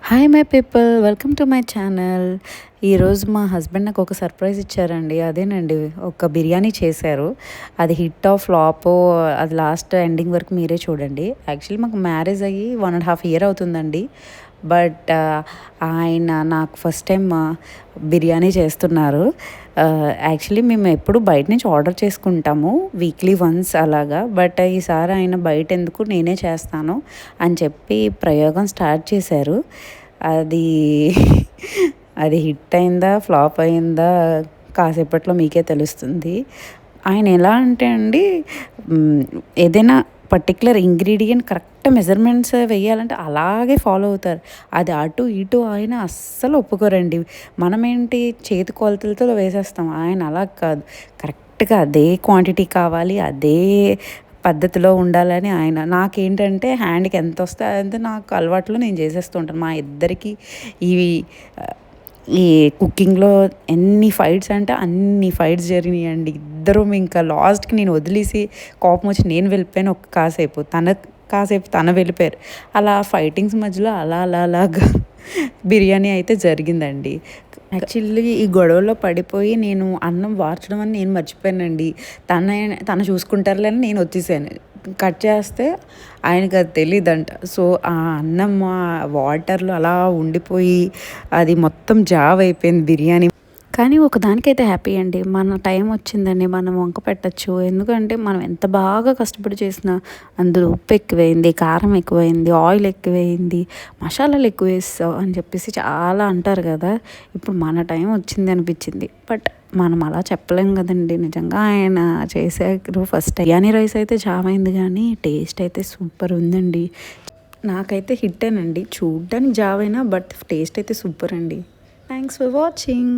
Hi my people, welcome to my channel. ఈరోజు మా husband నాకు ఒక సర్ప్రైజ్ ఇచ్చారండి. అదేనండి, ఒక బిర్యానీ చేశారు. అది హిట్ ఆఫ్ ఫ్లాపో అది లాస్ట్ ఎండింగ్ వరకు మీరే చూడండి. యాక్చువల్లీ మాకు మ్యారేజ్ అయ్యి 1.5 year అవుతుందండి. బట్ ఆయన నాకు ఫస్ట్ టైం బిర్యానీ చేస్తున్నారు. యాక్చువల్లీ మేము ఎప్పుడు బయట నుంచి ఆర్డర్ చేసుకుంటాము వీక్లీ వన్స్ అలాగా. బట్ ఈసారి ఆయన బయట ఎందుకు నేనే చేస్తాను అని చెప్పి ప్రయోగం స్టార్ట్ చేశారు. అది అది హిట్ అయిందా ఫ్లాప్ అయిందా కాసేపట్లో మీకే తెలుస్తుంది. ఆయన ఎలా అంటే అండి, ఏదైనా పర్టికులర్ ఇంగ్రీడియంట్ కరెక్ట్ మెజర్మెంట్స్ వేయాలంటే అలాగే ఫాలో అవుతారు. అది అటు ఇటు ఆయన అస్సలు ఒప్పుకోరండి. మనమేంటి చేతి కొలతలతో వేసేస్తాం, ఆయన అలా కాదు. కరెక్ట్గా అదే క్వాంటిటీ కావాలి, అదే పద్ధతిలో ఉండాలని ఆయన. నాకేంటంటే హ్యాండ్కి ఎంత వస్తే అదంతా నాకు అలవాట్లో నేను చేసేస్తూ ఉంటాను. మా ఇద్దరికి ఇవి ఈ కుకింగ్లో ఎన్ని ఫైట్స్ అంటే అన్ని ఫైట్స్ జరిగినాయండి. ఇద్దరం ఇంకా లాస్ట్కి నేను వదిలేసి కోపం వచ్చి నేను వెళ్ళిపోయాను. ఒక కాసేపు తన వెళ్ళిపోయారు. అలా ఫైటింగ్స్ మధ్యలో అలాగా బిర్యానీ అయితే జరిగిందండి. యాక్చువల్లీ ఈ గొడవలో పడిపోయి నేను అన్నం వార్చడం అని నేను మర్చిపోయానండి. తన చూసుకుంటారులే అని నేను వచ్చేసాను. కట్ చేస్తే ఆయనకు అది తెలీదంట. సో ఆ అన్నం ఆ వాటర్లో అలా ఉండిపోయి అది మొత్తం జావ్ అయిపోయింది బిర్యానీ. కానీ ఒకదానికైతే హ్యాపీ అండి, మన టైం వచ్చిందండి, మనం వంక పెట్టచ్చు. ఎందుకంటే మనం ఎంత బాగా కష్టపడి చేసినా అందులో ఉప్పు ఎక్కువైంది, కారం ఎక్కువైంది, ఆయిల్ ఎక్కువైంది, మసాలాలు ఎక్కువ వేస్తావు అని చెప్పేసి చాలా అంటారు కదా. ఇప్పుడు మన టైం వచ్చింది అనిపించింది. బట్ మనం అలా చెప్పలేం కదండి. నిజంగా ఆయన చేశారు ఫస్ట్ బిర్యానీ రైస్ అయితే జావైంది, కానీ టేస్ట్ అయితే సూపర్ ఉందండి. నాకైతే హిట్టేనండి. చూడ్డానికి జావైనా బట్ టేస్ట్ అయితే సూపర్ అండి. Thanks for watching.